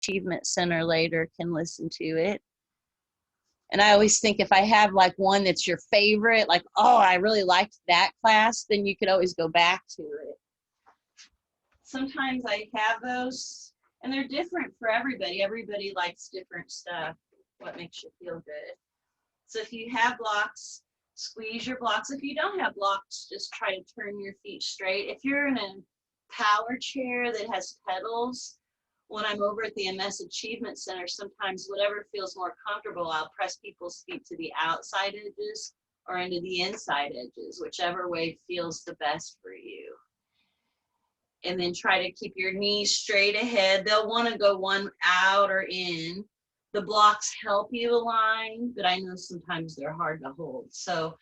Achievement Center later can listen to it. And I always think if I have like one that's your favorite, like, oh, I really liked that class, then you could always go back to it. Sometimes I have those, and they're different for everybody. Everybody likes different stuff, what makes you feel good. So if you have blocks, squeeze your blocks. If you don't have blocks, just try to turn your feet straight. If you're in a power chair that has pedals, when I'm over at the MS Achievement Center, sometimes whatever feels more comfortable, I'll press people's feet to the outside edges or into the inside edges, whichever way feels the best for you. And then try to keep your knees straight ahead. They'll want to go one out or in. The blocks help you align, but I know sometimes they're hard to hold. So,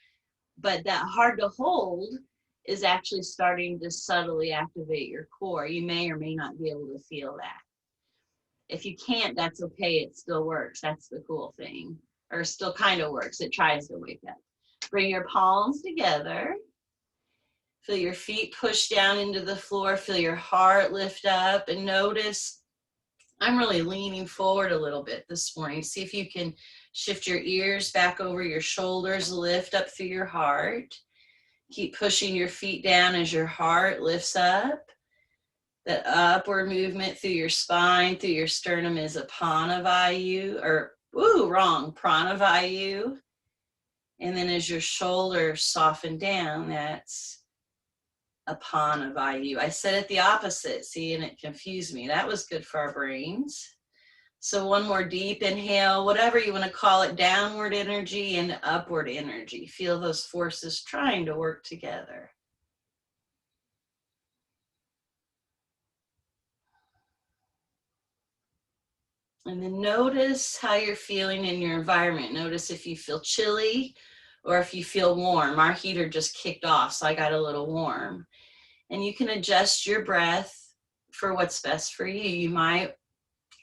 but that hard to hold is actually starting to subtly activate your core. You may or may not be able to feel that. If you can't, that's okay. It still works. That's the cool thing. Or still kind of works. It tries to wake up. Bring your palms together. Feel your feet push down into the floor. Feel your heart lift up. And notice, I'm really leaning forward a little bit this morning. See if you can shift your ears back over your shoulders. Lift up through your heart. Keep pushing your feet down as your heart lifts up. That upward movement through your spine, through your sternum is Apana Vayu, or, wrong, Prana Vayu. And then as your shoulders soften down, that's Apana Vayu. I said it the opposite, see, and it confused me. That was good for our brains. So one more deep inhale, whatever you want to call it, downward energy and upward energy. Feel those forces trying to work together. And then notice how you're feeling in your environment. Notice if you feel chilly or if you feel warm. Our heater just kicked off, so I got a little warm. And you can adjust your breath for what's best for you. You might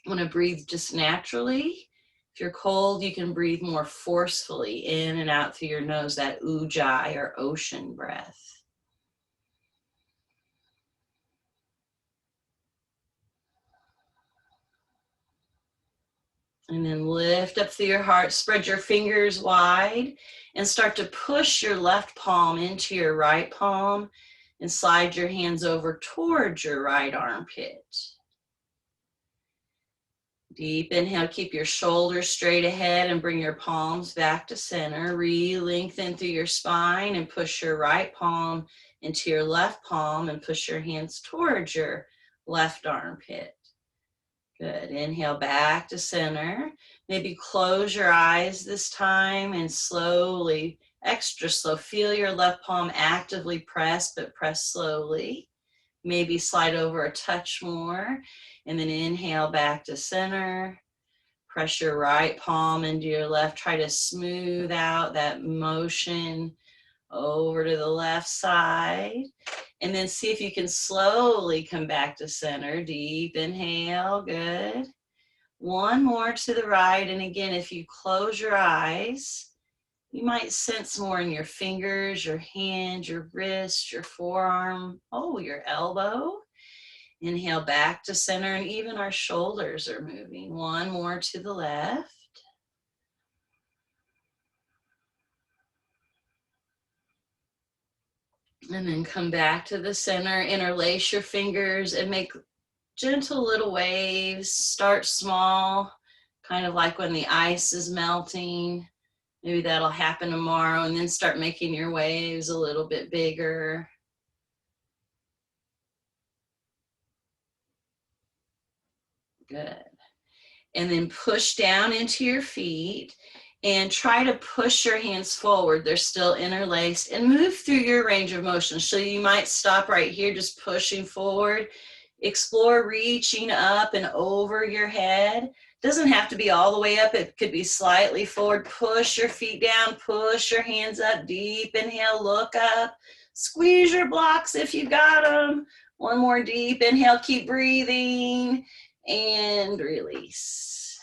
want to breathe just naturally. If you're cold, you can breathe more forcefully in and out through your nose, that ujjayi or ocean breath. And then lift up through your heart, spread your fingers wide and start to push your left palm into your right palm and slide your hands over towards your right armpit. Deep inhale, keep your shoulders straight ahead and bring your palms back to center. Re-lengthen through your spine and push your right palm into your left palm and push your hands towards your left armpit. Good. Inhale back to center. Maybe close your eyes this time and slowly, extra slow, feel your left palm actively press, but press slowly. Maybe slide over a touch more. And then inhale back to center. Press your right palm into your left. Try to smooth out that motion over to the left side. And then see if you can slowly come back to center. Deep inhale, good. One more to the right. And again, if you close your eyes, you might sense more in your fingers, your hand, your wrist, your forearm, your elbow. Inhale back to center, and even our shoulders are moving. One more to the left. And then come back to the center, interlace your fingers and make gentle little waves. Start small, kind of like when the ice is melting. Maybe that'll happen tomorrow, and then start making your waves a little bit bigger. Good. And then push down into your feet and try to push your hands forward. They're still interlaced, and move through your range of motion. So you might stop right here, just pushing forward. Explore reaching up and over your head. Doesn't have to be all the way up. It could be slightly forward. Push your feet down, push your hands up. Deep inhale, look up. Squeeze your blocks if you got them. One more deep inhale, keep breathing. And release.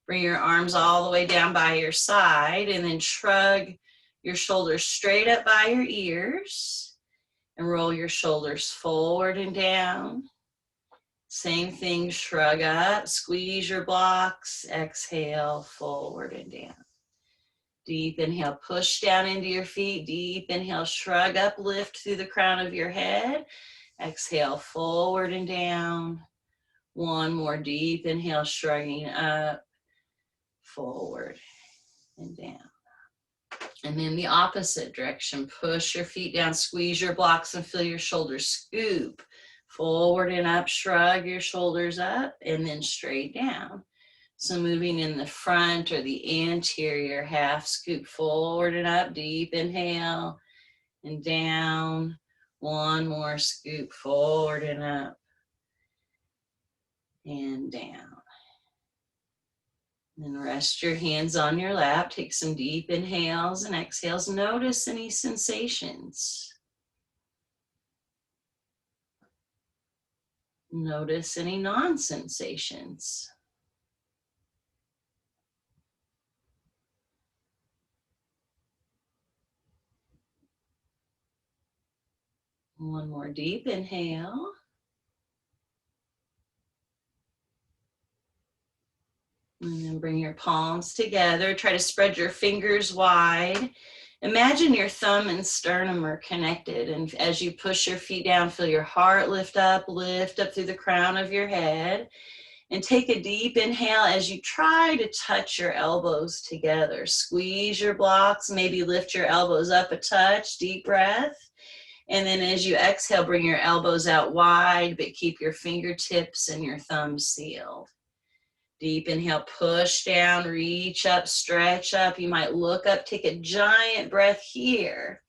Bring your arms all the way down by your side and then shrug your shoulders straight up by your ears and roll your shoulders forward and down. Same thing, shrug up, squeeze your blocks, exhale, forward and down. Deep inhale, push down into your feet. Deep inhale, shrug up, lift through the crown of your head. Exhale, forward and down. One more deep inhale, shrugging up, forward and down. And then the opposite direction, push your feet down, squeeze your blocks and feel your shoulders scoop. Forward and up, shrug your shoulders up, and then straight down. So moving in the front or the anterior half, scoop forward and up, deep inhale, and down. One more scoop forward and up, and down. Then rest your hands on your lap, take some deep inhales and exhales. Notice any sensations. Notice any non-sensations. One more deep inhale. And then bring your palms together. Try to spread your fingers wide. Imagine your thumb and sternum are connected. And as you push your feet down, feel your heart lift up through the crown of your head. And take a deep inhale as you try to touch your elbows together. Squeeze your blocks, maybe lift your elbows up a touch, deep breath. And then as you exhale, bring your elbows out wide, but keep your fingertips and your thumbs sealed. Deep inhale, push down, reach up, stretch up. You might look up, take a giant breath here.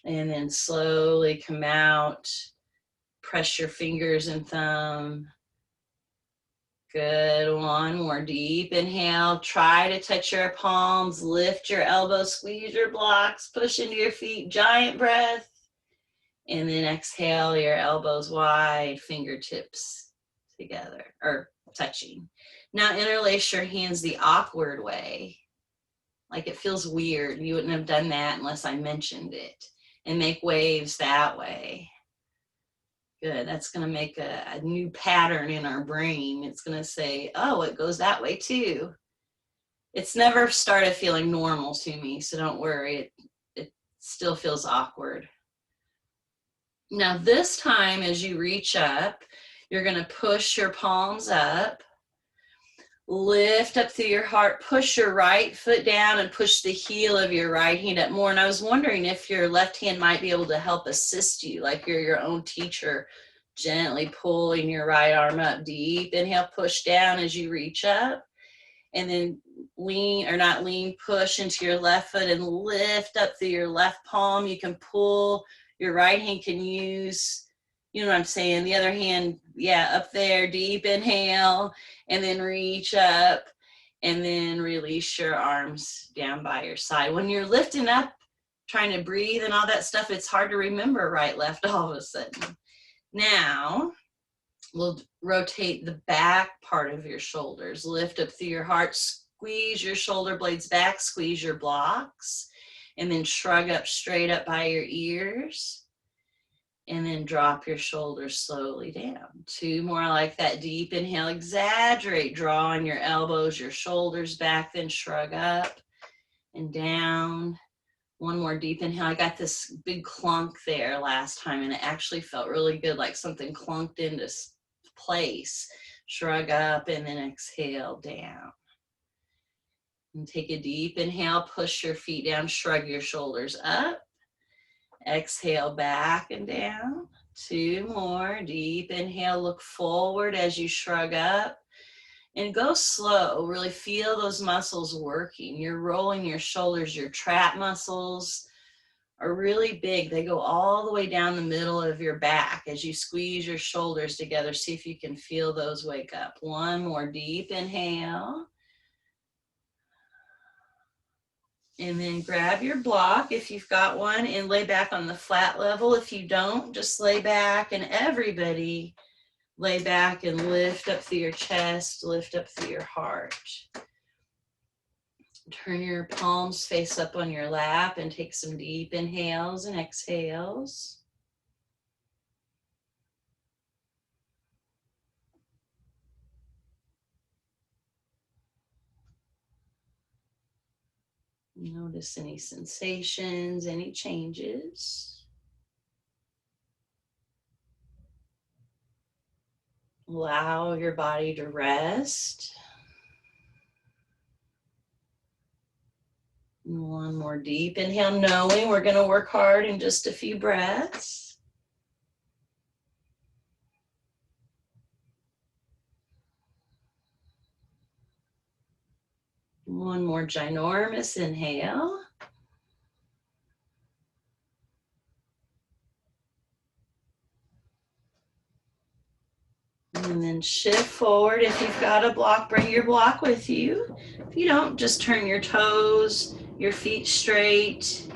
And then slowly come out, press your fingers and thumb. Good, one more deep inhale. Try to touch your palms, lift your elbows, squeeze your blocks, push into your feet, giant breath. And then exhale, your elbows wide, fingertips together, or touching. Now interlace your hands the awkward way. Like it feels weird. You wouldn't have done that unless I mentioned it. And make waves that way. Good, that's gonna make a new pattern in our brain. It's gonna say, oh, it goes that way too. It's never started feeling normal to me, so don't worry, it still feels awkward. Now this time as you reach up, you're gonna push your palms up, lift up through your heart, push your right foot down and push the heel of your right hand up more. And I was wondering if your left hand might be able to help assist you, like you're your own teacher, gently pulling your right arm up. Deep inhale, push down as you reach up. And then lean, or not lean, push into your left foot and lift up through your left palm. You can pull, your right hand can use, you know what I'm saying, the other hand, yeah, up there, deep inhale, and then reach up, and then release your arms down by your side. When you're lifting up, trying to breathe and all that stuff, it's hard to remember right, left all of a sudden. Now, we'll rotate the back part of your shoulders. Lift up through your heart, squeeze your shoulder blades back, squeeze your blocks, and then shrug up straight up by your ears. And then drop your shoulders slowly down. Two more like that. Deep inhale, exaggerate, draw on your elbows, your shoulders back, then shrug up and down. One more deep inhale. I got this big clunk there last time and it actually felt really good, like something clunked into place. Shrug up and then exhale down. And take a deep inhale, push your feet down, shrug your shoulders up. Exhale back and down. Two more. Deep inhale, look forward as you shrug up. And go slow. Really feel those muscles working. You're rolling your shoulders. Your trap muscles are really big. They go all the way down the middle of your back as you squeeze your shoulders together. See if you can feel those wake up. One more deep inhale. And then grab your block if you've got one and lay back on the flat level. If you don't, just lay back, and everybody lay back and lift up through your chest, lift up through your heart. Turn your palms face up on your lap and take some deep inhales and exhales. Notice any sensations, any changes. Allow your body to rest. One more deep inhale, knowing we're going to work hard in just a few breaths. One more ginormous inhale. And then shift forward. If you've got a block, bring your block with you. If you don't, just turn your toes, your feet straight.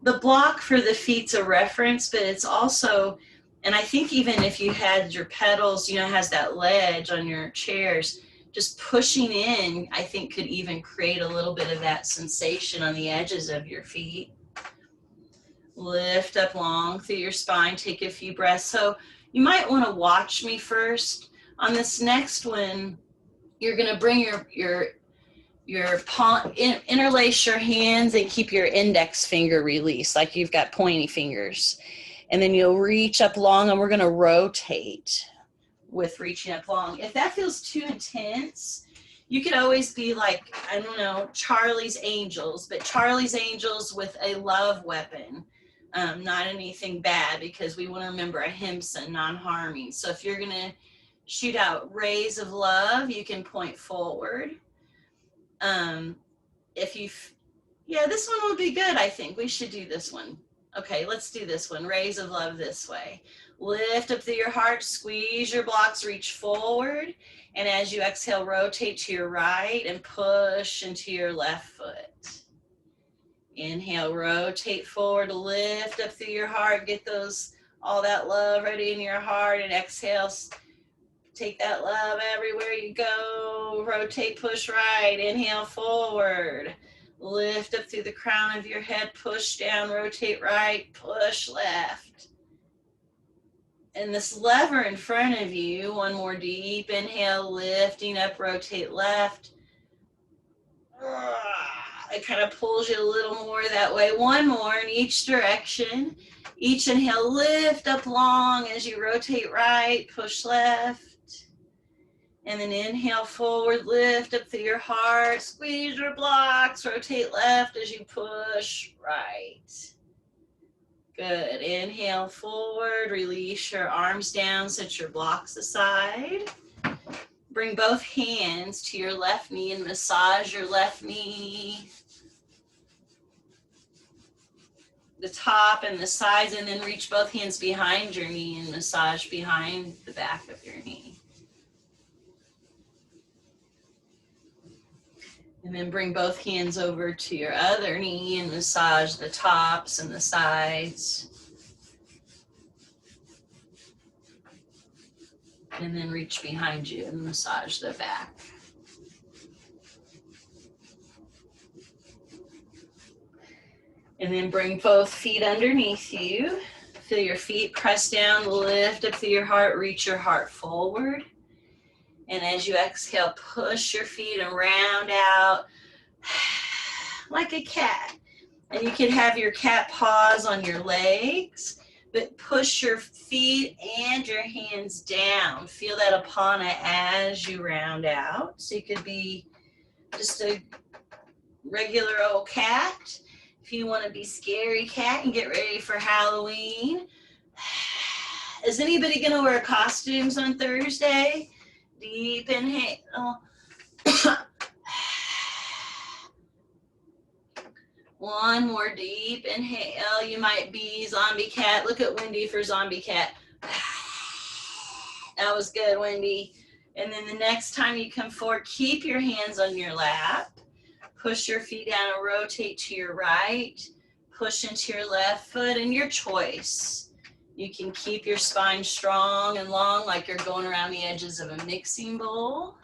The block for the feet's a reference, but it's also, and I think even if you had your pedals, you know, has that ledge on your chairs, just pushing in, I think could even create a little bit of that sensation on the edges of your feet. Lift up long through your spine, take a few breaths. So you might want to watch me first. On this next one, you're going to bring your palm, interlace your hands and keep your index finger released like you've got pointy fingers. And then you'll reach up long, and we're going to rotate with reaching up long. If that feels too intense, you could always be like, I don't know, Charlie's Angels, but Charlie's Angels with a love weapon. Not anything bad, because we want to remember ahimsa, non-harming. So if you're going to shoot out rays of love, you can point forward. Yeah, this one will be good. I think we should do this one. Okay, let's do this one. Rays of love this way. Lift up through your heart, squeeze your blocks, reach forward. And as you exhale, rotate to your right and push into your left foot. Inhale, rotate forward, lift up through your heart, get all that love ready in your heart, and exhale, take that love everywhere you go. Rotate, push right, inhale forward. Lift up through the crown of your head, push down, rotate right, push left. And this lever in front of you, one more deep inhale, lifting up, rotate left. It kind of pulls you a little more that way. One more in each direction. Each inhale, lift up long as you rotate right, push left. And then inhale forward, lift up through your heart, squeeze your blocks, rotate left as you push right. Good. Inhale forward, release your arms down, set your blocks aside. Bring both hands to your left knee and massage your left knee, the top and the sides, and then reach both hands behind your knee and massage behind the back of your knee. And then bring both hands over to your other knee and massage the tops and the sides. And then reach behind you and massage the back. And then bring both feet underneath you. Feel your feet press down, lift up through your heart, reach your heart forward. And as you exhale, push your feet and round out like a cat. And you can have your cat paws on your legs, but push your feet and your hands down. Feel that apana as you round out. So you could be just a regular old cat. If you want to be scary cat and get ready for Halloween. Is anybody going to wear costumes on Thursday? Deep inhale. One more deep inhale. You might be zombie cat. Look at Wendy for zombie cat. That was good, Wendy. And then the next time you come forward, keep your hands on your lap. Push your feet down and rotate to your right. Push into your left foot, and your choice. You can keep your spine strong and long like you're going around the edges of a mixing bowl.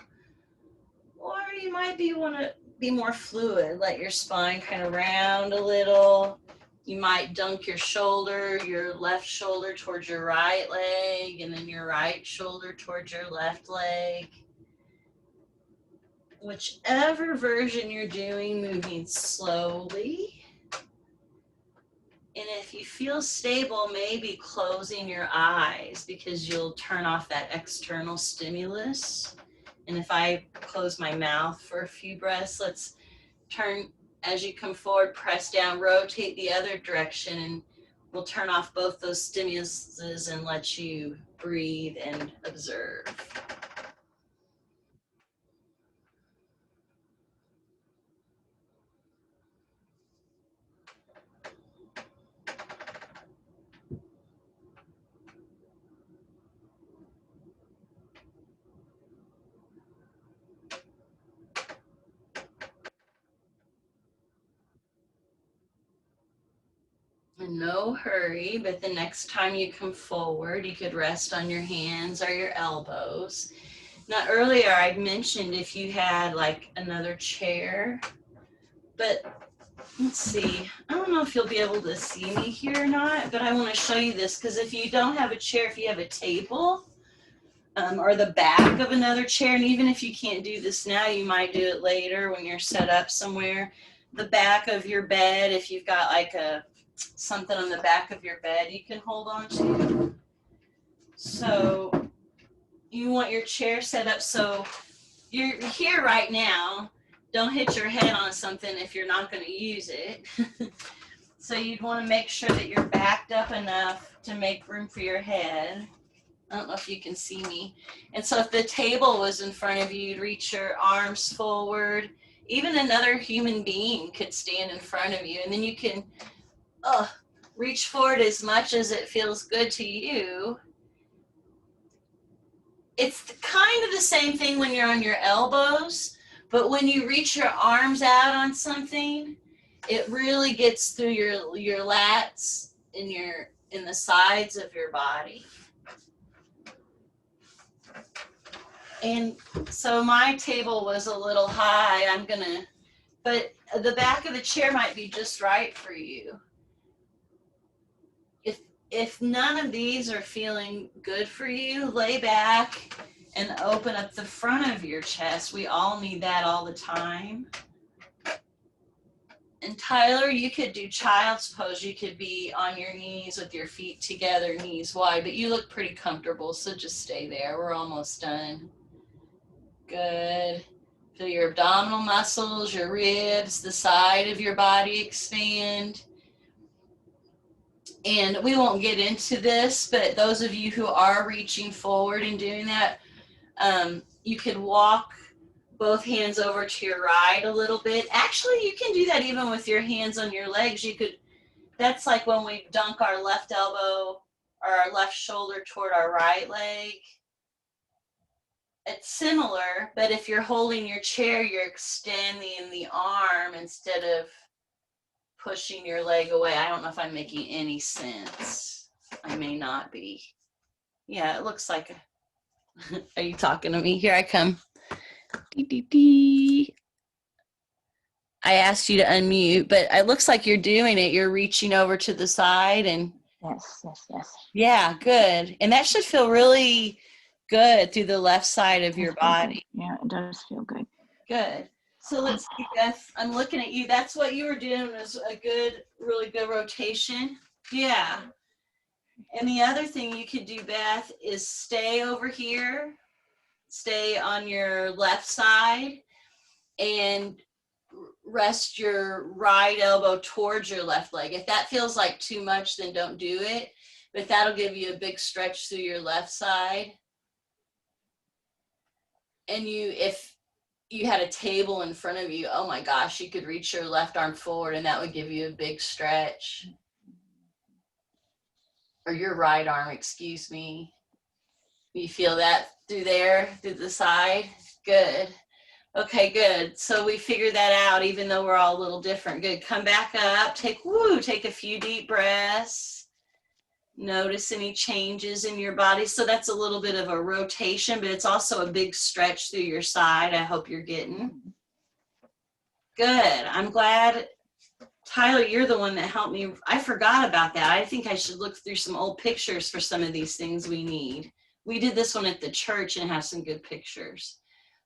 Or you might want to be more fluid. Let your spine kind of round a little. You might dunk your left shoulder towards your right leg, and then your right shoulder towards your left leg. whichever version you're doing, moving slowly. And if you feel stable, maybe closing your eyes because you'll turn off that external stimulus. And if I close my mouth for a few breaths, let's turn as you come forward, press down, rotate the other direction, and we'll turn off both those stimuluses and let you breathe and observe. No hurry, but the next time you come forward, you could rest on your hands or your elbows. Now, earlier I mentioned if you had like another chair, but let's see. I don't know if you'll be able to see me here or not, but I want to show you this because if you don't have a chair, if you have a table or the back of another chair, and even if you can't do this now, you might do it later when you're set up somewhere. The back of your bed, if you've got like something on the back of your bed you can hold on to. So you want your chair set up so you're here right now. Don't hit your head on something if you're not going to use it. So you'd want to make sure that you're backed up enough to make room for your head. I don't know if you can see me. And so if the table was in front of you, you'd reach your arms forward. Even another human being could stand in front of you, and then you can reach forward as much as it feels good to you. It's kind of the same thing when you're on your elbows, but when you reach your arms out on something, it really gets through your lats and in the sides of your body. And so my table was a little high. But the back of the chair might be just right for you. If none of these are feeling good for you, lay back and open up the front of your chest. We all need that all the time. And Tyler, you could do child's pose. You could be on your knees with your feet together, knees wide, but you look pretty comfortable, so just stay there. We're almost done. Good. Feel your abdominal muscles, your ribs, the side of your body expand. And we won't get into this, but those of you who are reaching forward and doing that, you could walk both hands over to your right a little bit. Actually, you can do that even with your hands on your legs. That's like when we dunk our left elbow or our left shoulder toward our right leg. It's similar, but if you're holding your chair, you're extending the arm instead of pushing your leg away. I don't know if I'm making any sense. I may not be. Yeah, it looks like are you talking to me? Here I come. I asked you to unmute, but it looks like you're doing it. You're reaching over to the side and Yes. yeah, good. And that should feel really good through the left side of your body. Good. Yeah, it does feel good. Good. So let's see, Beth, I'm looking at you. That's what you were doing, was a really good rotation. Yeah. And the other thing you could do, Beth, is stay over here, stay on your left side, and rest your right elbow towards your left leg. If that feels like too much, then don't do it. But that'll give you a big stretch through your left side. And if you had a table in front of you, oh my gosh, you could reach your left arm forward and that would give you a big stretch. Or your right arm, excuse me. You feel that through the side? Good. Okay, good. So we figured that out, even though we're all a little different. Good. Come back up. Take a few deep breaths. Notice any changes in your body. So that's a little bit of a rotation, but it's also a big stretch through your side. I hope you're getting. Good. I'm glad, Tyler, you're the one that helped me. I forgot about that. I think I should look through some old pictures for some of these things we need. We did this one at the church and have some good pictures.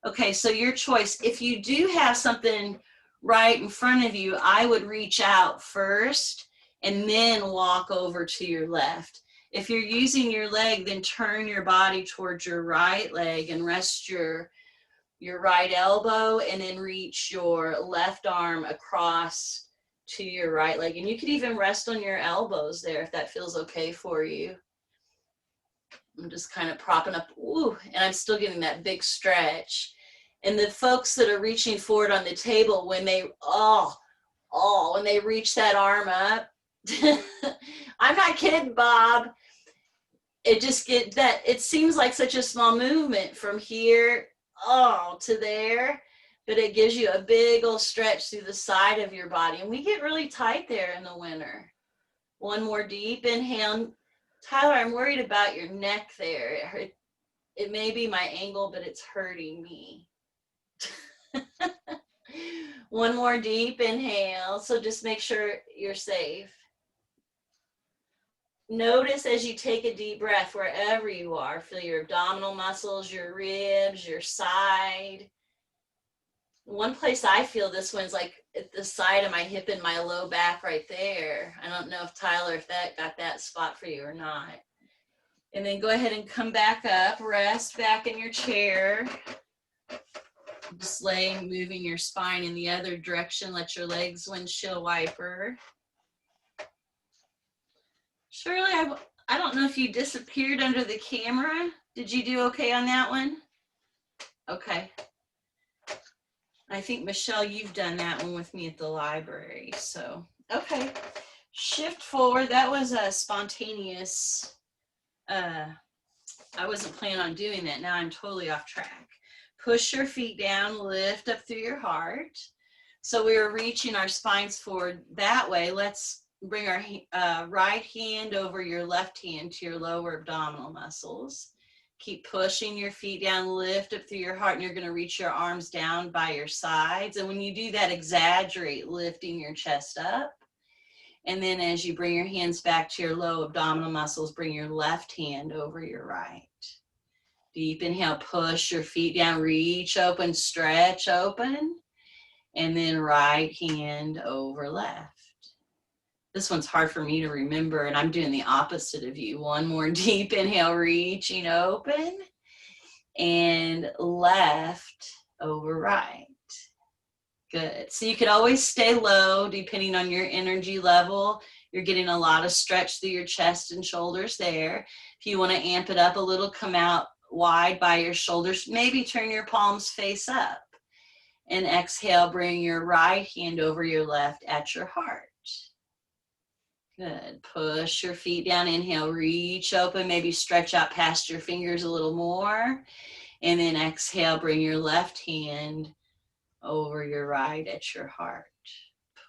Okay, so your choice. If you do have something right in front of you, I would reach out first and then walk over to your left. If you're using your leg, then turn your body towards your right leg and rest your right elbow, and then reach your left arm across to your right leg. And you could even rest on your elbows there if that feels okay for you. I'm just kind of propping up, ooh, and I'm still getting that big stretch. And the folks that are reaching forward on the table, when they, when they reach that arm up, I'm not kidding, Bob. It just get that, it seems like such a small movement from here, to there, but it gives you a big old stretch through the side of your body. And we get really tight there in the winter. One more deep inhale. Tyler, I'm worried about your neck there. It may be my angle, but it's hurting me. One more deep inhale. So just make sure you're safe. Notice as you take a deep breath, wherever you are, feel your abdominal muscles, your ribs, your side. One place I feel this one's like at the side of my hip and my low back right there. I don't know if Tyler, if that got that spot for you or not. And then go ahead and come back up, rest back in your chair. Just laying, moving your spine in the other direction. Let your legs windshield wiper. Shirley, I don't know if you disappeared under the camera. Did you do okay on that one? Okay. I think, Michelle, you've done that one with me at the library. So, okay. Shift forward. That was a spontaneous, I wasn't planning on doing that. Now I'm totally off track. Push your feet down, lift up through your heart. So we were reaching our spines forward that way. Let's bring our right hand over your left hand to your lower abdominal muscles. Keep pushing your feet down, lift up through your heart, and you're going to reach your arms down by your sides. And when you do that, exaggerate lifting your chest up. And then as you bring your hands back to your low abdominal muscles, bring your left hand over your right. Deep inhale, push your feet down, reach open, stretch open. And then right hand over left. This one's hard for me to remember, and I'm doing the opposite of you. One more deep inhale, reaching open, and left over right. Good. So you could always stay low depending on your energy level. You're getting a lot of stretch through your chest and shoulders there. If you want to amp it up a little, come out wide by your shoulders. Maybe turn your palms face up. And exhale, bring your right hand over your left at your heart. Good. Push your feet down. Inhale, reach open. Maybe stretch out past your fingers a little more. And then exhale, bring your left hand over your right at your heart.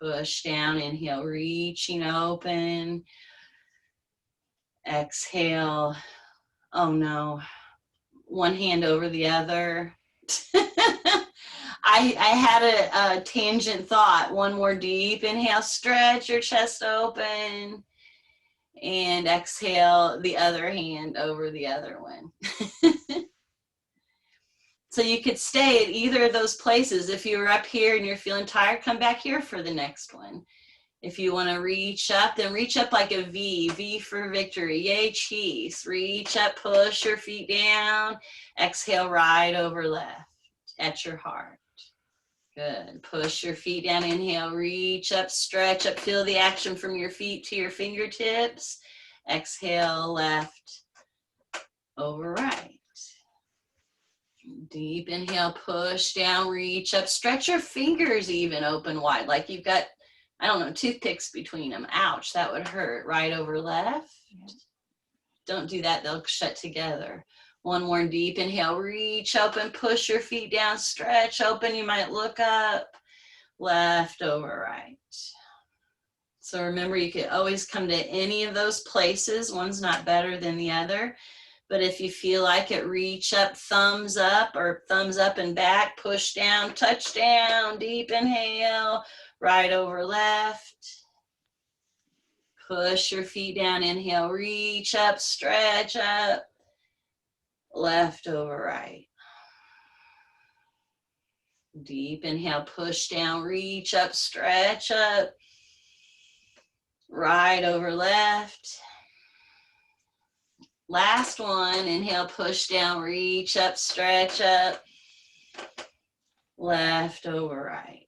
Push down. Inhale, reaching open. Exhale. Oh no. One hand over the other. I had a tangent thought. One more deep inhale, stretch your chest open, and exhale the other hand over the other one. So you could stay at either of those places. If you were up here and you're feeling tired, come back here for the next one. If you want to reach up, then reach up like a V. V for victory. Yay, cheese. Reach up, push your feet down. Exhale, right over left at your heart. Good. Push your feet down. Inhale, reach up, stretch up. Feel the action from your feet to your fingertips. Exhale, left over right. Deep inhale, push down, reach up. Stretch your fingers even open wide, like you've got, I don't know, toothpicks between them. Ouch, that would hurt. Right over left. Don't do that, they'll shut together. One more deep inhale, reach open, push your feet down, stretch open. You might look up, left over right. So remember, you could always come to any of those places. One's not better than the other. But if you feel like it, reach up, thumbs up, or thumbs up and back, push down, touch down, deep inhale, right over left. Push your feet down, inhale, reach up, stretch up. Left over right. Deep inhale, push down, reach up, stretch up. Right over left. Last one, inhale, push down, reach up, stretch up. Left over right.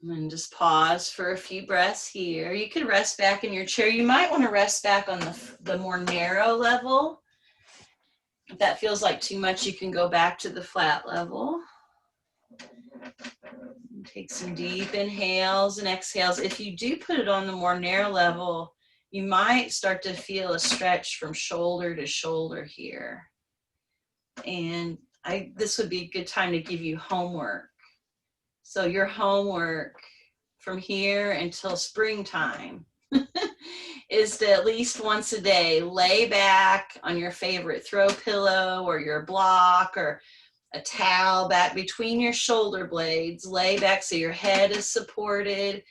And just pause for a few breaths here. You could rest back in your chair. You might want to rest back on the more narrow level. If that feels like too much, you can go back to the flat level. Take some deep inhales and exhales. If you do put it on the more narrow level, you might start to feel a stretch from shoulder to shoulder here. And this would be a good time to give you homework. So your homework from here until springtime is to at least once a day lay back on your favorite throw pillow or your block or a towel back between your shoulder blades. Lay back so your head is supported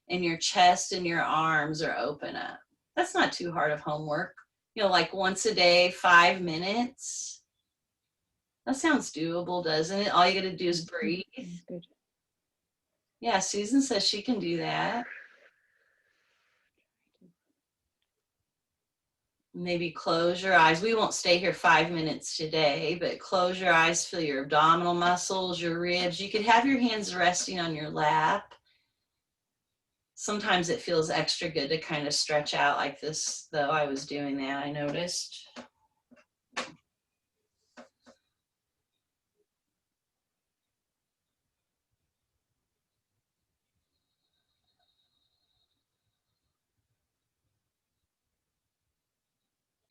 and your chest and your arms are open up. That's not too hard of homework. You know, like once a day, 5 minutes. That sounds doable, doesn't it? All you got to do is breathe. Good. Yeah, Susan says she can do that. Maybe close your eyes. We won't stay here 5 minutes today, but close your eyes, feel your abdominal muscles, your ribs. You could have your hands resting on your lap. Sometimes it feels extra good to kind of stretch out like this, though. I was doing that, I noticed.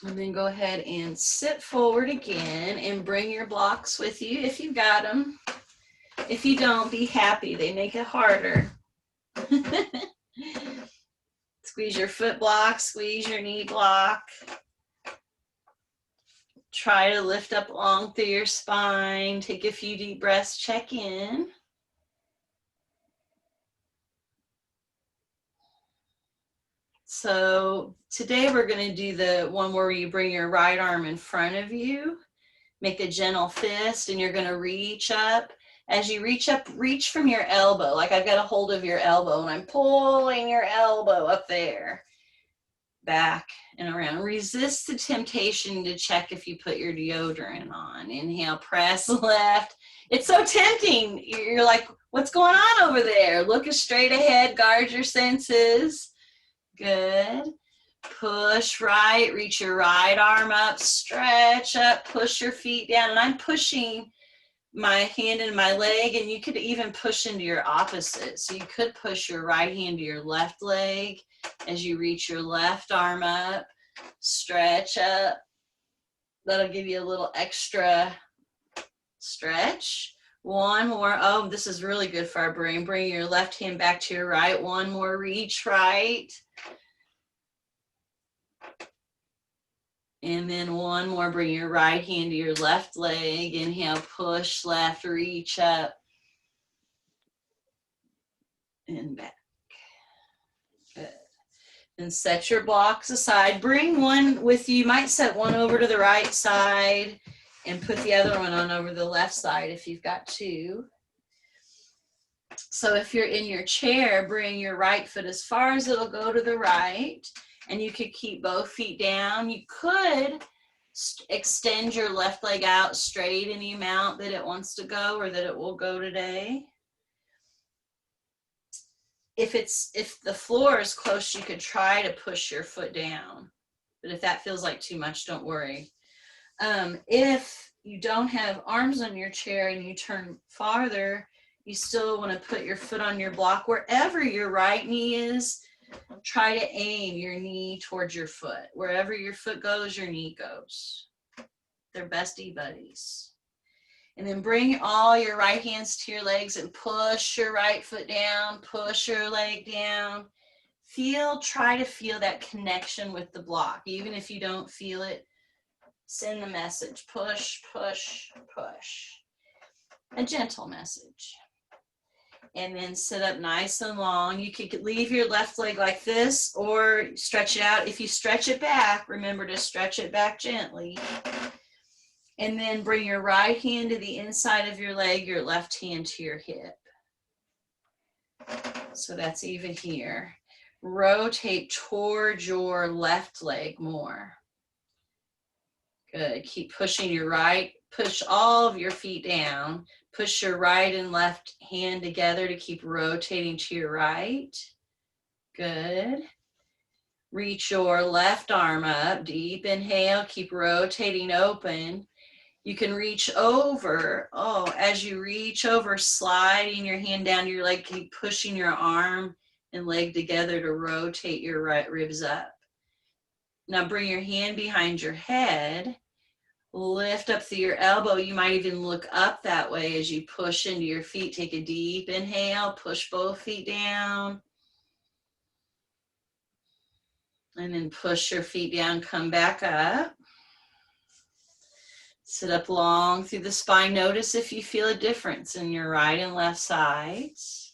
And then go ahead and sit forward again and bring your blocks with you if you've got them. If you don't, be happy. They make it harder. Squeeze your foot block, squeeze your knee block. Try to lift up long through your spine. Take a few deep breaths, check in. So today we're going to do the one where you bring your right arm in front of you. Make a gentle fist and you're going to reach up. As you reach up, reach from your elbow. Like I've got a hold of your elbow and I'm pulling your elbow up there. Back and around. Resist the temptation to check if you put your deodorant on. Inhale, press left. It's so tempting. You're like, what's going on over there? Look straight ahead, guard your senses. Good. Push right, reach your right arm up, stretch up, push your feet down. And I'm pushing my hand into my leg, and you could even push into your opposite. So you could push your right hand to your left leg as you reach your left arm up, stretch up. That'll give you a little extra stretch. One more. Oh, this is really good for our brain. Bring your left hand back to your right. One more, reach right. And then one more, bring your right hand to your left leg. Inhale, push left, reach up. And back. Good. Then set your blocks aside. Bring one with you. You might set one over to the right side and put the other one on over the left side if you've got two. So if you're in your chair, bring your right foot as far as it'll go to the right. And you could keep both feet down. You could extend your left leg out straight any amount that it wants to go or that it will go today. If the floor is close, you could try to push your foot down. But if that feels like too much, don't worry. If you don't have arms on your chair and you turn farther, you still want to put your foot on your block. Wherever your right knee is, try to aim your knee towards your foot. Wherever your foot goes, your knee goes. They're bestie buddies. And then bring all your right hands to your legs and push your right foot down, push your leg down. Try to feel that connection with the block. Even if you don't feel it, send the message. Push, push, push. A gentle message. And then sit up nice and long. You could leave your left leg like this or stretch it out. If you stretch it back, remember to stretch it back gently. And then bring your right hand to the inside of your leg, your left hand to your hip. So that's even here. Rotate towards your left leg more. Good. Keep pushing your right. Push all of your feet down. Push your right and left hand together to keep rotating to your right. Good. Reach your left arm up. Deep inhale. Keep rotating open. You can reach over. Oh, as you reach over, sliding your hand down your leg, keep pushing your arm and leg together to rotate your right ribs up. Now bring your hand behind your head. Lift up through your elbow. You might even look up that way as you push into your feet. Take a deep inhale. Push both feet down. And then push your feet down. Come back up. Sit up long through the spine. Notice if you feel a difference in your right and left sides.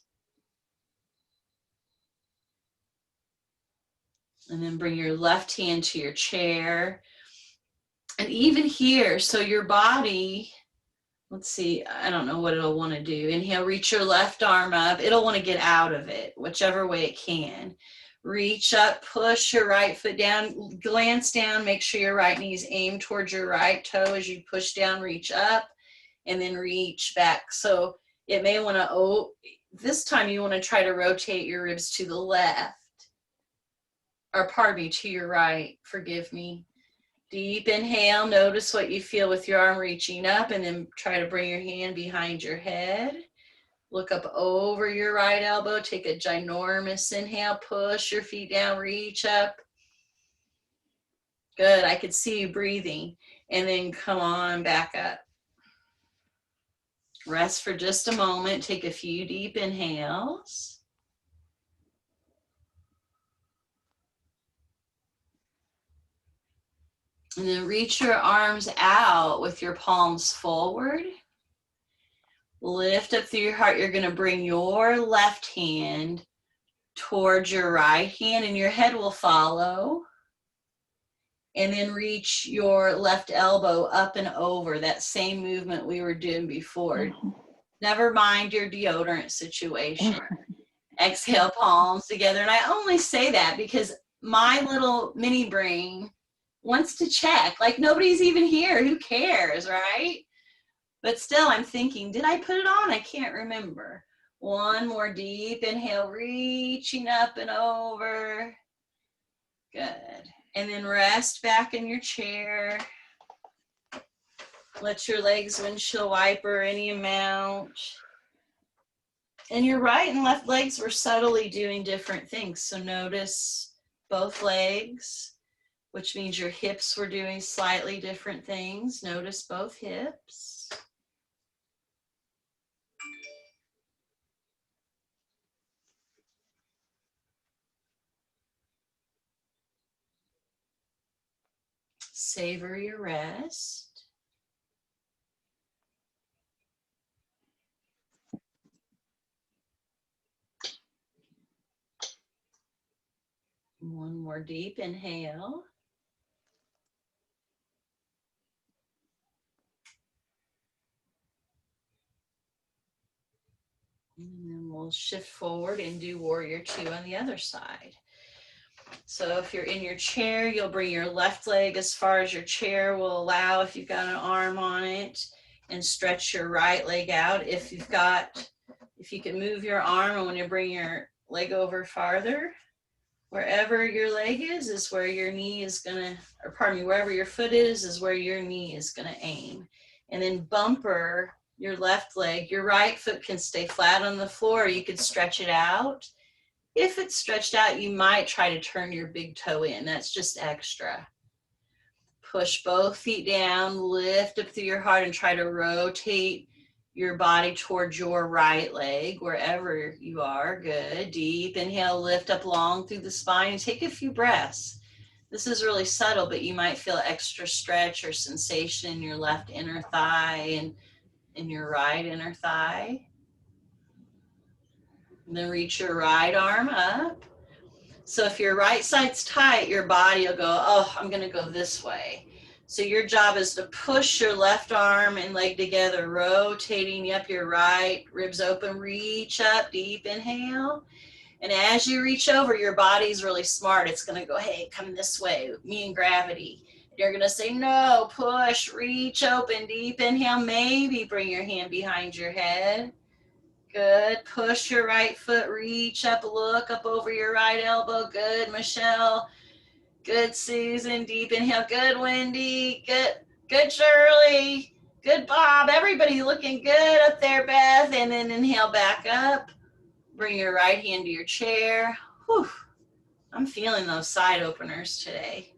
And then bring your left hand to your chair. And even here, so your body, let's see, I don't know what it'll want to do. Inhale, reach your left arm up. It'll want to get out of it, whichever way it can. Reach up, push your right foot down, glance down, make sure your right knee's aimed towards your right toe as you push down, reach up, and then reach back. So it may want to, this time you want to try to rotate your ribs to the left, or pardon me, to your right, forgive me. Deep inhale, notice what you feel with your arm reaching up, and then try to bring your hand behind your head. Look up over your right elbow, take a ginormous inhale, push your feet down, reach up. Good, I could see you breathing. And then come on back up. Rest for just a moment, take a few deep inhales. And then reach your arms out with your palms forward. Lift up through your heart. You're going to bring your left hand towards your right hand and your head will follow. And then reach your left elbow up and over, that same movement we were doing before. Never mind your deodorant situation. Exhale, palms together. And I only say that because my little mini brain wants to check. Like nobody's even here. Who cares, right? But still, I'm thinking, did I put it on? I can't remember. One more deep inhale, reaching up and over. Good. And then rest back in your chair. Let your legs windshield wiper any amount. And your right and left legs were subtly doing different things. So notice both legs, which means your hips were doing slightly different things. Notice both hips. Savor your rest. One more deep inhale. And then we'll shift forward and do warrior two on the other side. So if you're in your chair, you'll bring your left leg as far as your chair will allow if you've got an arm on it, and stretch your right leg out. If you can move your arm, and when you bring your leg over farther, wherever your leg is where your knee is gonna, or pardon me, wherever your foot is where your knee is gonna aim. And then bumper your left leg. Your right foot can stay flat on the floor, or you could stretch it out. If it's stretched out, you might try to turn your big toe in. That's just extra. Push both feet down, lift up through your heart, and try to rotate your body towards your right leg, wherever you are. Good. Deep inhale, lift up long through the spine, and take a few breaths. This is really subtle, but you might feel extra stretch or sensation in your left inner thigh and in your right inner thigh. And then reach your right arm up. So if your right side's tight, your body will go, oh, I'm going to go this way. So your job is to push your left arm and leg together, rotating up your right, ribs open, reach up, deep inhale. And as you reach over, your body's really smart. It's gonna go, hey, come this way, me and gravity. You're gonna say, no, push, reach open, deep inhale, maybe bring your hand behind your head. Good, push your right foot, reach up, look up over your right elbow. Good, Michelle. Good, Susan. Deep inhale. Good, Wendy. Good, Shirley. Good, Bob. Everybody looking good up there, Beth. And then inhale back up. Bring your right hand to your chair. Whew. I'm feeling those side openers today.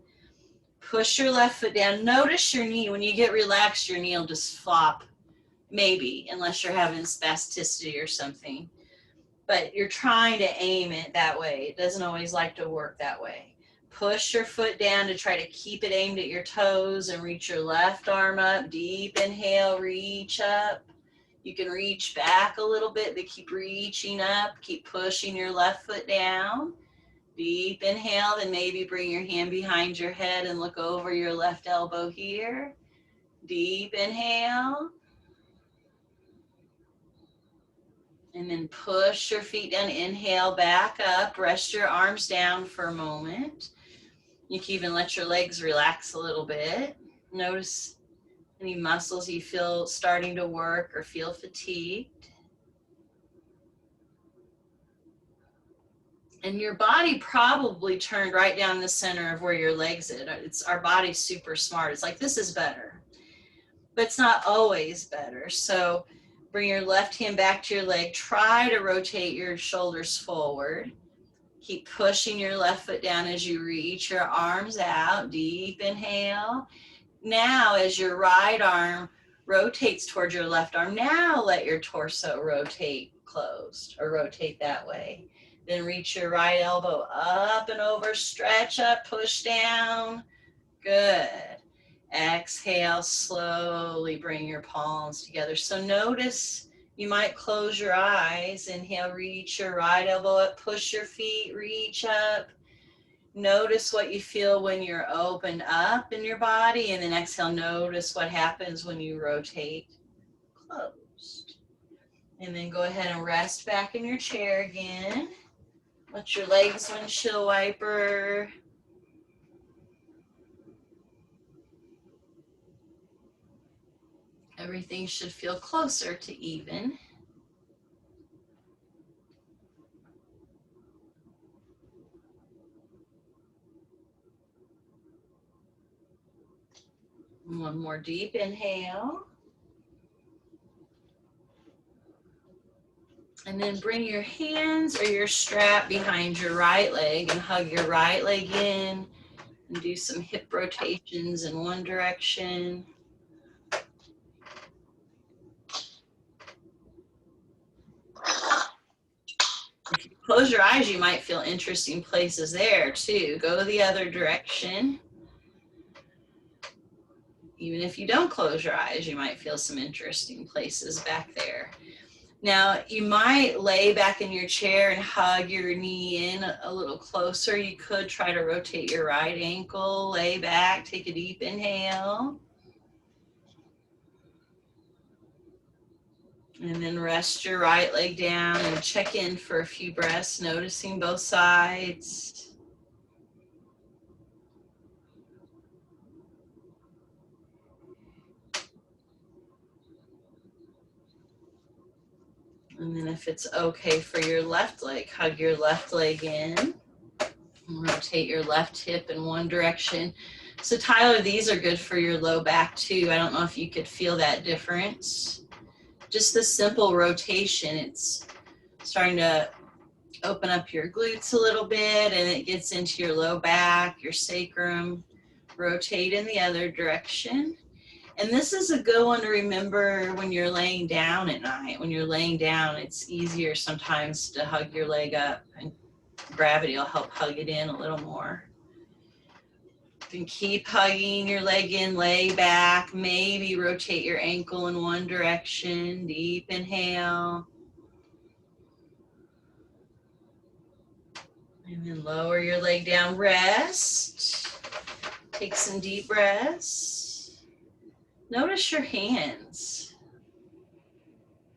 Push your left foot down. Notice your knee. When you get relaxed, your knee will just flop. Maybe, unless you're having spasticity or something. But you're trying to aim it that way. It doesn't always like to work that way. Push your foot down to try to keep it aimed at your toes and reach your left arm up. Deep inhale, reach up. You can reach back a little bit, but keep reaching up. Keep pushing your left foot down. Deep inhale, then maybe bring your hand behind your head and look over your left elbow here. Deep inhale. And then push your feet down. Inhale, back up. Rest your arms down for a moment. You can even let your legs relax a little bit. Notice any muscles you feel starting to work or feel fatigued. And your body probably turned right down the center of where your legs is. Our body's super smart. It's like, this is better. But it's not always better. So bring your left hand back to your leg. Try to rotate your shoulders forward. Keep pushing your left foot down as you reach your arms out. Deep inhale. Now, as your right arm rotates towards your left arm, now let your torso rotate closed or rotate that way. Then reach your right elbow up and over, stretch up, push down. Good. Exhale, slowly bring your palms together. So notice you might close your eyes. Inhale, reach your right elbow up, push your feet, reach up. Notice what you feel when you're opened up in your body, and then exhale, notice what happens when you rotate closed. And then go ahead and rest back in your chair again. Let your legs windshield wiper. Everything should feel closer to even. One more deep inhale. And then bring your hands or your strap behind your right leg and hug your right leg in and do some hip rotations in one direction. If you close your eyes, you might feel interesting places there too. Go the other direction. Even if you don't close your eyes, you might feel some interesting places back there. Now, you might lay back in your chair and hug your knee in a little closer. You could try to rotate your right ankle, lay back, take a deep inhale. And then rest your right leg down and check in for a few breaths, noticing both sides. And then if it's okay for your left leg, hug your left leg in. Rotate your left hip in one direction. So Tyler, these are good for your low back too. I don't know if you could feel that difference. Just the simple rotation, it's starting to open up your glutes a little bit and it gets into your low back, your sacrum. Rotate in the other direction. And this is a good one to remember when you're laying down at night. When you're laying down, it's easier sometimes to hug your leg up, and gravity will help hug it in a little more. Then keep hugging your leg in, lay back, maybe rotate your ankle in one direction, deep inhale. And then lower your leg down, rest. Take some deep breaths. Notice your hands.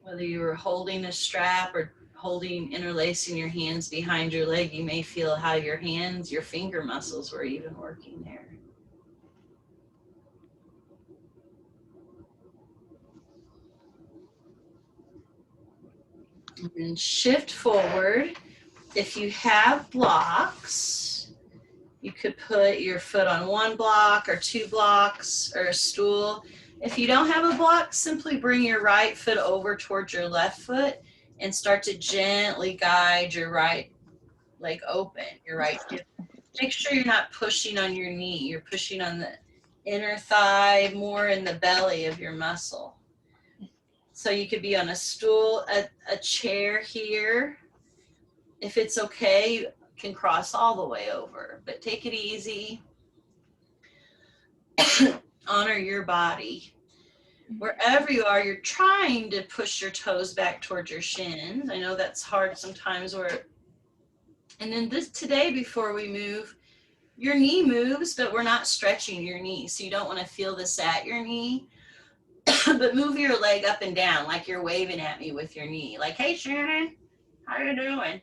Whether you were holding a strap or interlacing your hands behind your leg, you may feel how your hands, your finger muscles were even working there. And then shift forward. If you have blocks, you could put your foot on one block or two blocks or a stool. If you don't have a block, simply bring your right foot over towards your left foot and start to gently guide your right leg open, your right hip. Make sure you're not pushing on your knee. You're pushing on the inner thigh, more in the belly of your muscle. So you could be on a stool, a chair here. If it's okay, you can cross all the way over, but take it easy. Honor your body. Wherever you are, you're trying to push your toes back towards your shins. I know that's hard sometimes. And then today, before we move, your knee moves, but we're not stretching your knee. So you don't want to feel this at your knee, but move your leg up and down like you're waving at me with your knee. Like, hey, Shannon, how you doing?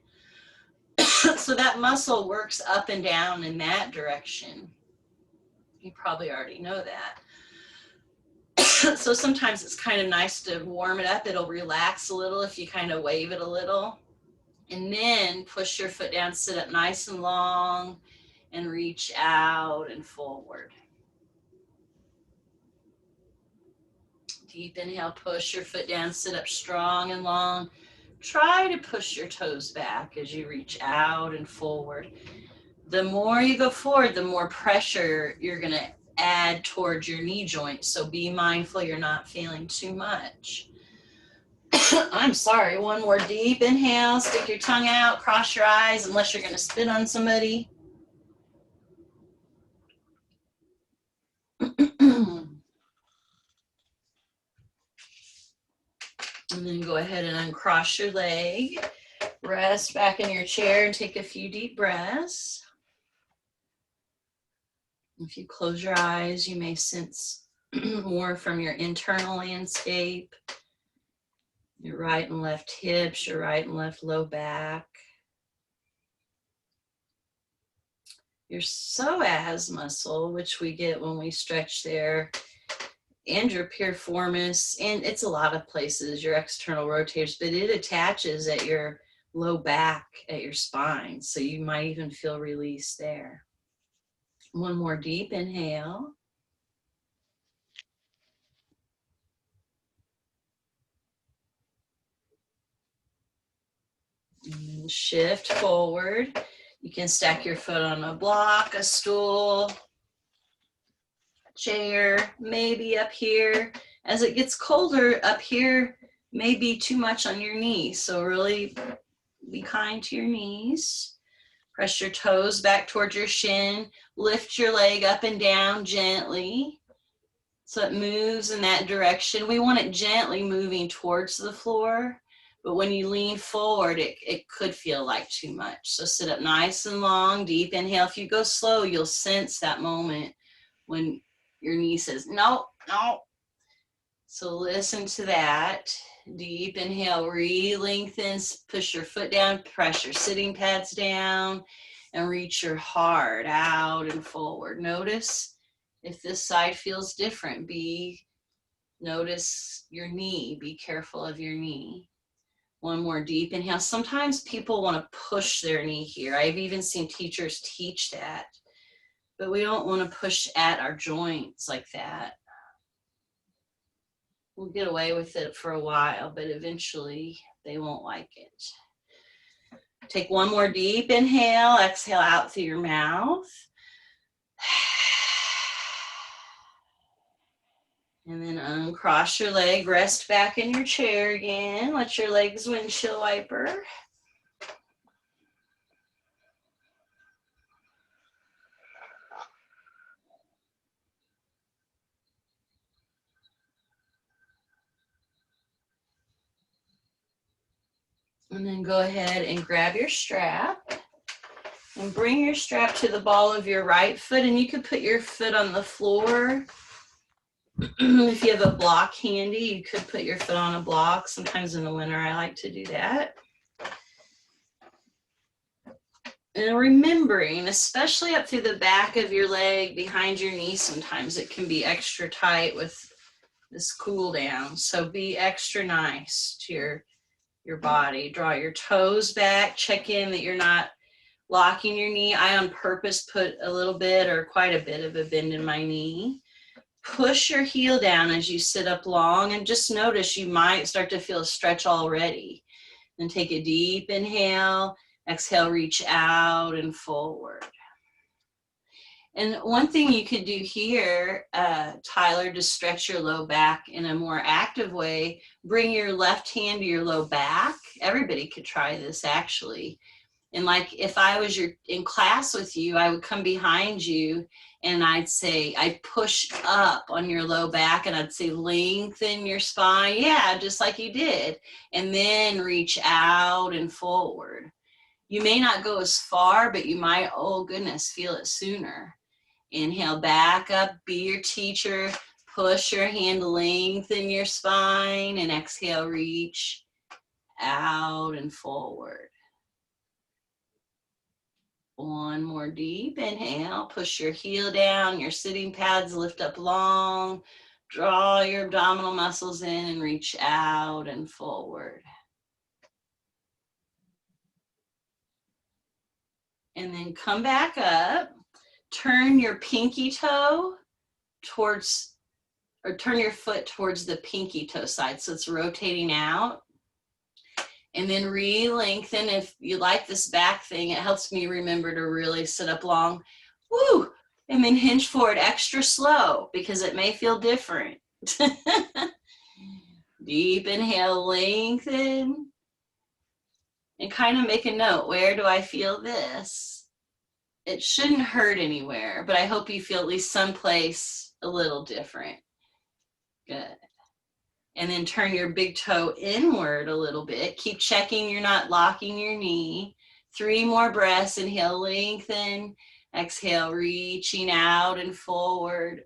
So that muscle works up and down in that direction. You probably already know that. So sometimes it's kind of nice to warm it up. It'll relax a little if you kind of wave it a little. And then push your foot down, sit up nice and long, and reach out and forward. Deep inhale, push your foot down, sit up strong and long. Try to push your toes back as you reach out and forward. The more you go forward, the more pressure you're going to add towards your knee joint. So be mindful you're not feeling too much. I'm sorry. One more deep inhale. Stick your tongue out. Cross your eyes unless you're going to spit on somebody. And then go ahead and uncross your leg. Rest back in your chair and take a few deep breaths. If you close your eyes, you may sense more from your internal landscape, your right and left hips, your right and left low back, your psoas muscle, which we get when we stretch there, and your piriformis, and it's a lot of places, your external rotators, but it attaches at your low back, at your spine, so you might even feel release there. One more deep inhale. And shift forward. You can stack your foot on a block, a stool, a chair, maybe up here. As it gets colder, up here may be too much on your knees, so really be kind to your knees. Press your toes back towards your shin. Lift your leg up and down gently so it moves in that direction. We want it gently moving towards the floor, but when you lean forward, it could feel like too much. So sit up nice and long, deep inhale. If you go slow, you'll sense that moment when your knee says, no, no. So listen to that. Deep inhale, re-lengthens, push your foot down, press your sitting pads down, and reach your heart out and forward. Notice if this side feels different. Notice your knee. Be careful of your knee. One more deep inhale. Sometimes people want to push their knee here. I've even seen teachers teach that, but we don't want to push at our joints like that. We'll get away with it for a while, but eventually they won't like it. Take one more deep inhale. Exhale out through your mouth. And then uncross your leg. Rest back in your chair again. Let your legs windshield wiper. And then go ahead and grab your strap and bring your strap to the ball of your right foot, and you could put your foot on the floor If you have a block handy, you could put your foot on a block. Sometimes in the winter, I like to do that. And remembering, especially up through the back of your leg, behind your knee, sometimes it can be extra tight with this cool down. So be extra nice to your body. Draw your toes back, check in that you're not locking your knee. I on purpose put a little bit or quite a bit of a bend in my knee. Push your heel down as you sit up long, and just notice you might start to feel a stretch already. Then take a deep inhale, exhale, reach out and forward. And one thing you could do here, Tyler, to stretch your low back in a more active way, bring your left hand to your low back. Everybody could try this actually. And like if I was in class with you, I would come behind you and I'd say, I'd push up on your low back and I'd say, lengthen your spine. Yeah, just like you did. And then reach out and forward. You may not go as far, but you might, oh goodness, feel it sooner. Inhale, back up, be your teacher. Push your hand, lengthen your spine, and exhale, reach out and forward. One more deep inhale, push your heel down, your sitting pads lift up long, draw your abdominal muscles in and reach out and forward. And then come back up, turn your pinky toe towards, or turn your foot towards the pinky toe side, so it's rotating out. And then re-lengthen. If you like this back thing, it helps me remember to really sit up long. Woo! And then hinge forward extra slow because it may feel different. Deep inhale, lengthen. And kind of make a note, where do I feel this? It shouldn't hurt anywhere, but I hope you feel at least someplace a little different. Good. And then turn your big toe inward a little bit. Keep checking you're not locking your knee. 3 more breaths. Inhale, lengthen. Exhale, reaching out and forward.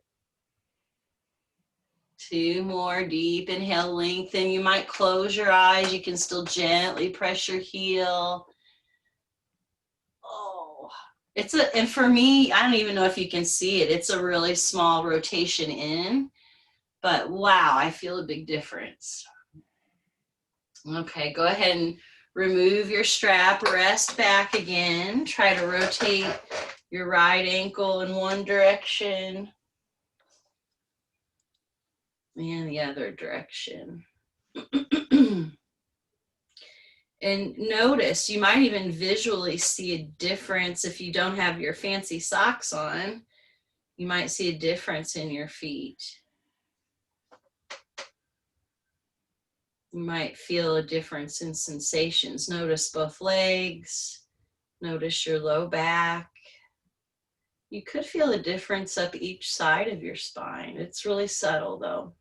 2 more, deep inhale, lengthen. You might close your eyes. You can still gently press your heel. Oh, and for me, I don't even know if you can see it. It's a really small rotation in. But wow, I feel a big difference. Okay, go ahead and remove your strap, rest back again. Try to rotate your right ankle in one direction and the other direction. And notice, you might even visually see a difference if you don't have your fancy socks on. You might see a difference in your feet. You might feel a difference in sensations. Notice both legs. Notice your low back. You could feel a difference up each side of your spine. It's really subtle though.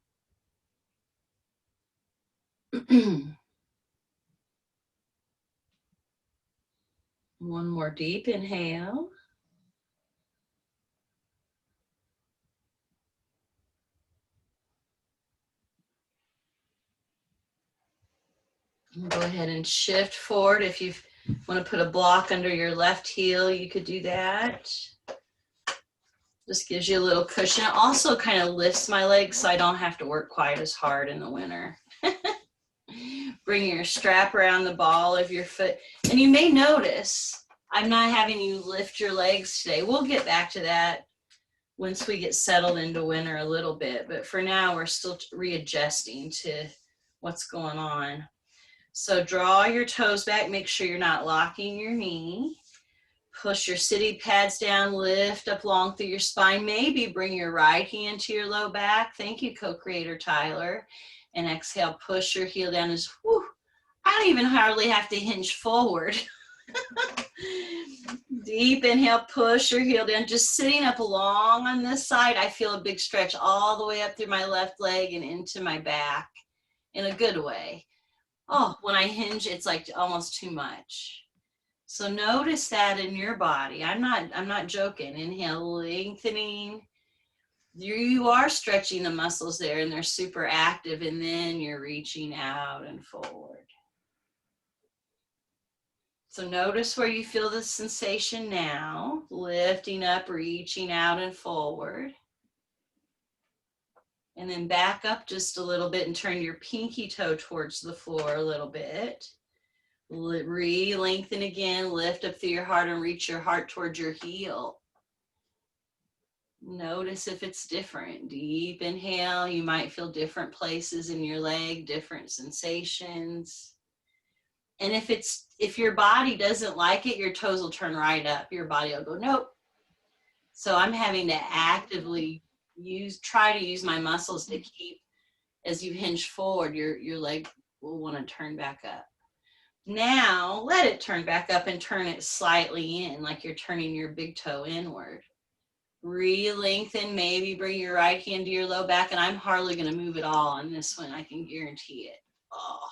One more deep inhale. Go ahead and shift forward. If you want to put a block under your left heel, you could do that. Just gives you a little cushion. It also kind of lifts my legs so I don't have to work quite as hard in the winter. Bring your strap around the ball of your foot. And you may notice I'm not having you lift your legs today. We'll get back to that once we get settled into winter a little bit. But for now, we're still readjusting to what's going on. So draw your toes back. Make sure you're not locking your knee. Push your sitting pads down, lift up long through your spine. Maybe bring your right hand to your low back. Thank you, co-creator Tyler. And exhale, push your heel down as, whew, I don't even hardly have to hinge forward. Deep inhale, push your heel down. Just sitting up long on this side, I feel a big stretch all the way up through my left leg and into my back in a good way. Oh, when I hinge, it's like almost too much. So notice that in your body. I'm not joking. Inhale, lengthening. You are stretching the muscles there and they're super active, and then you're reaching out and forward. So notice where you feel the sensation now, lifting up, reaching out and forward. And then back up just a little bit and turn your pinky toe towards the floor a little bit. Re-lengthen again, lift up through your heart and reach your heart towards your heel. Notice if it's different. Deep inhale, you might feel different places in your leg, different sensations. And if your body doesn't like it, your toes will turn right up. Your body will go, nope. So I'm having to actively try to use my muscles to keep, as you hinge forward, your leg will want to turn back up. Now let it turn back up and turn it slightly in, like you're turning your big toe inward. Re-lengthen, maybe bring your right hand to your low back, and I'm hardly going to move at all on this one. I can guarantee it. Oh.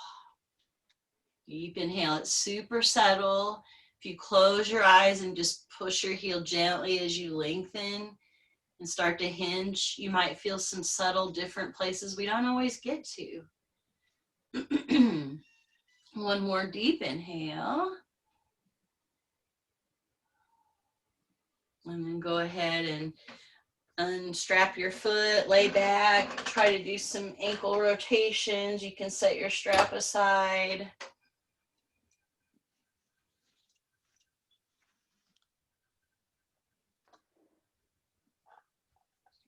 Deep inhale, it's super subtle. If you close your eyes and just push your heel gently as you lengthen and start to hinge, you might feel some subtle different places we don't always get to. One more deep inhale. And then go ahead and unstrap your foot, lay back, try to do some ankle rotations. You can set your strap aside.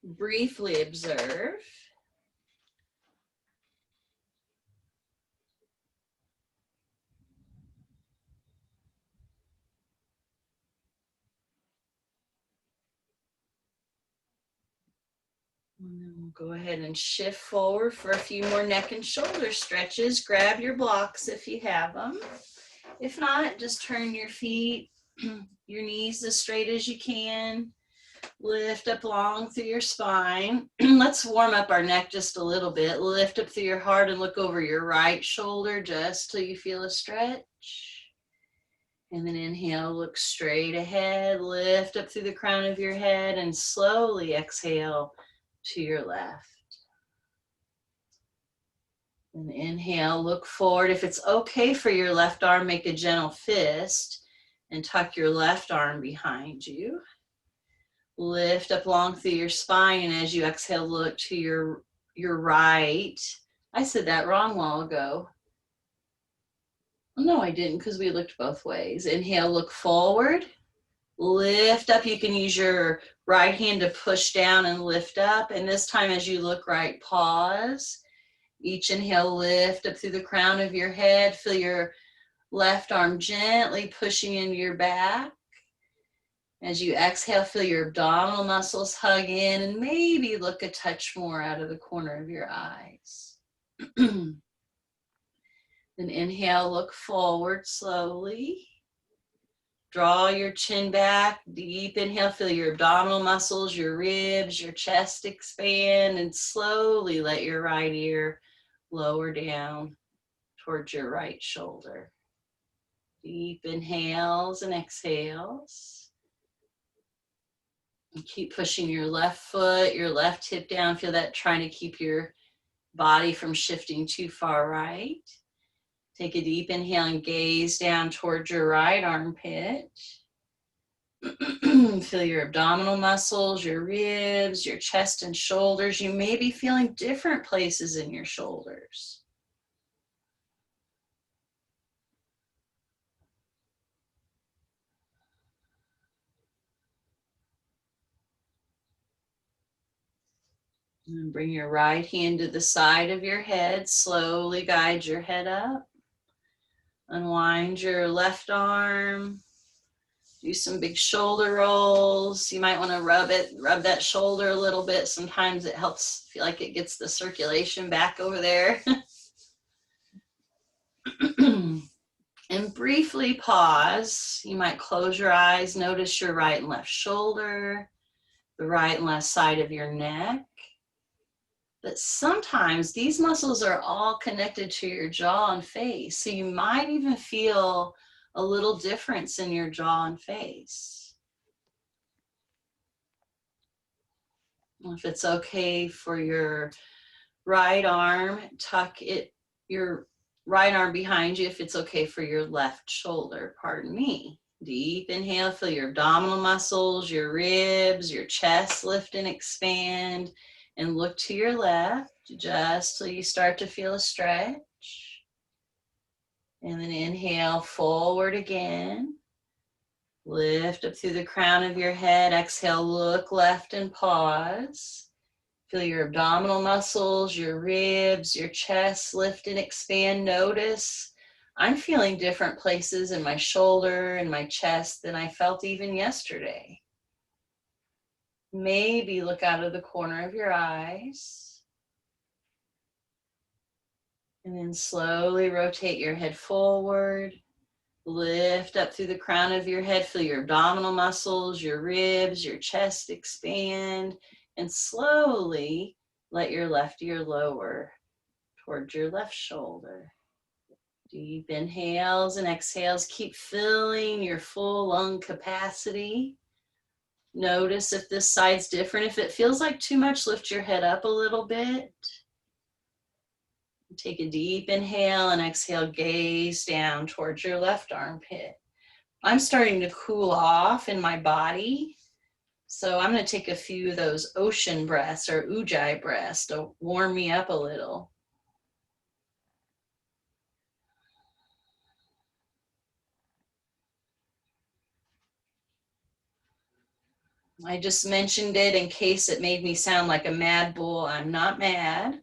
Briefly observe. And then we'll go ahead and shift forward for a few more neck and shoulder stretches. Grab your blocks if you have them. If not, just turn your feet, your knees as straight as you can. Lift up long through your spine. Let's warm up our neck just a little bit. Lift up through your heart and look over your right shoulder just till you feel a stretch. And then inhale, look straight ahead. Lift up through the crown of your head and slowly exhale to your left. And inhale, look forward. If it's okay for your left arm, make a gentle fist and tuck your left arm behind you. Lift up long through your spine, and as you exhale, look to your right. I said that wrong a while ago. No, I didn't, because we looked both ways. Inhale, look forward. Lift up. You can use your right hand to push down and lift up. And this time, as you look right, pause. Each inhale, lift up through the crown of your head. Feel your left arm gently pushing into your back. As you exhale, feel your abdominal muscles hug in and maybe look a touch more out of the corner of your eyes. Then inhale, look forward slowly. Draw your chin back, deep inhale, feel your abdominal muscles, your ribs, your chest expand, and slowly let your right ear lower down towards your right shoulder. Deep inhales and exhales. And keep pushing your left foot, your left hip down. Feel that, trying to keep your body from shifting too far right. Take a deep inhale and gaze down towards your right armpit. Feel your abdominal muscles, your ribs, your chest and shoulders. You may be feeling different places in your shoulders. And bring your right hand to the side of your head. Slowly guide your head up. Unwind your left arm. Do some big shoulder rolls. You might want to rub that shoulder a little bit. Sometimes it helps, feel like it gets the circulation back over there. And briefly pause. You might close your eyes. Notice your right and left shoulder, the right and left side of your neck. But sometimes these muscles are all connected to your jaw and face. So you might even feel a little difference in your jaw and face. If it's okay for your right arm, tuck your right arm behind you. If it's okay for your left shoulder, pardon me. Deep inhale, feel your abdominal muscles, your ribs, your chest lift and expand, and look to your left just till you start to feel a stretch. And then inhale forward again. Lift up through the crown of your head. Exhale, look left and pause. Feel your abdominal muscles, your ribs, your chest lift and expand. Notice I'm feeling different places in my shoulder and my chest than I felt even yesterday. Maybe look out of the corner of your eyes. And then slowly rotate your head forward. Lift up through the crown of your head. Feel your abdominal muscles, your ribs, your chest expand. And slowly let your left ear lower towards your left shoulder. Deep inhales and exhales. Keep filling your full lung capacity. Notice if this side's different. If it feels like too much, lift your head up a little bit. Take a deep inhale and exhale, gaze down towards your left armpit. I'm starting to cool off in my body. So I'm going to take a few of those ocean breaths or ujjayi breaths to warm me up a little. I just mentioned it in case it made me sound like a mad bull. I'm not mad.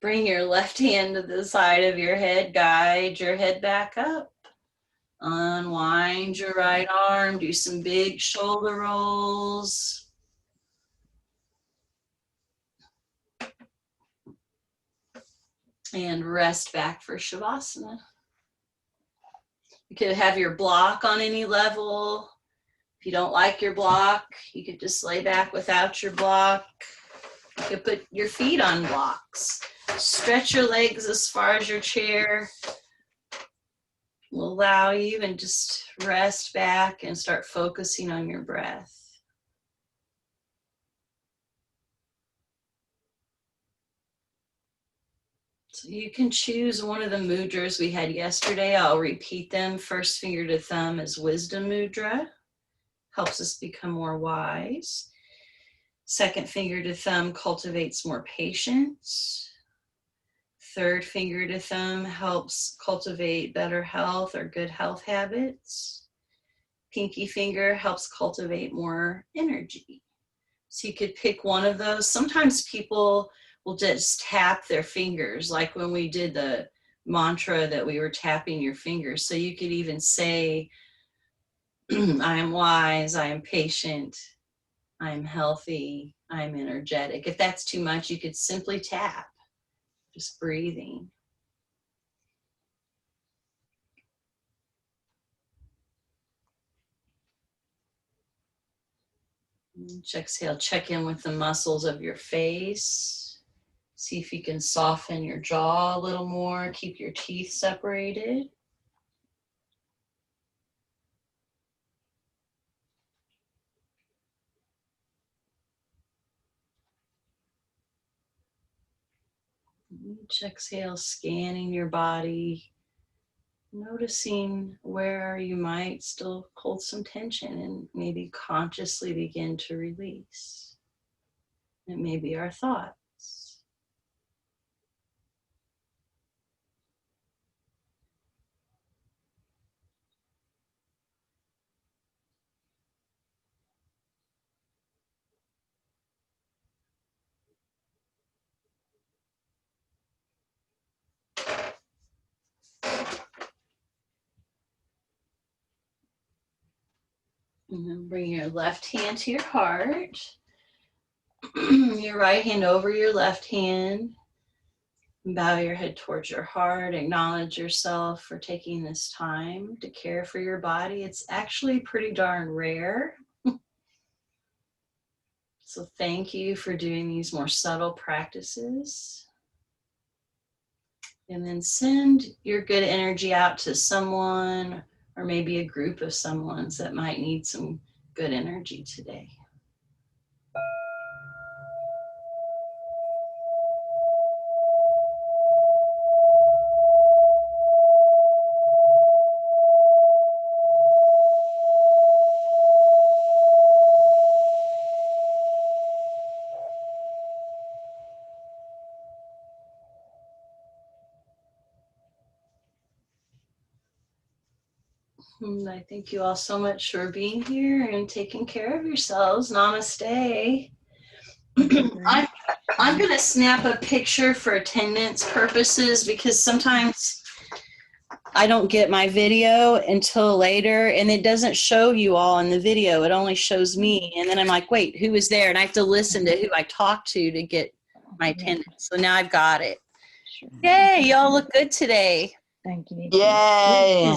Bring your left hand to the side of your head. Guide your head back up. Unwind your right arm. Do some big shoulder rolls. And rest back for Shavasana. You could have your block on any level. If you don't like your block, you could just lay back without your block. You could put your feet on blocks. Stretch your legs as far as your chair will allow you, and just rest back and start focusing on your breath. So you can choose one of the mudras we had yesterday. I'll repeat them. First finger to thumb is Wisdom Mudra. Helps us become more wise. Second finger to thumb cultivates more patience. Third finger to thumb helps cultivate better health or good health habits. Pinky finger helps cultivate more energy. So you could pick one of those. Sometimes people will just tap their fingers, like when we did the mantra that we were tapping your fingers. So you could even say, I am wise, I am patient, I am healthy, I am energetic. If that's too much, you could simply tap, just breathing. Exhale, check in with the muscles of your face. See if you can soften your jaw a little more, keep your teeth separated. Each exhale, scanning your body, noticing where you might still hold some tension and maybe consciously begin to release. It may be our thoughts. And then bring your left hand to your heart. Your right hand over your left hand. Bow your head towards your heart. Acknowledge yourself for taking this time to care for your body. It's actually pretty darn rare. So thank you for doing these more subtle practices. And then send your good energy out to someone or maybe a group of someones that might need some good energy today. I thank you all so much for being here and taking care of yourselves. Namaste. I'm going to snap a picture for attendance purposes because sometimes I don't get my video until later and it doesn't show you all in the video. It only shows me. And then I'm like, wait, who was there? And I have to listen to who I talked to get my attendance. So now I've got it. Sure. Yay, y'all look good today. Thank you. Yay.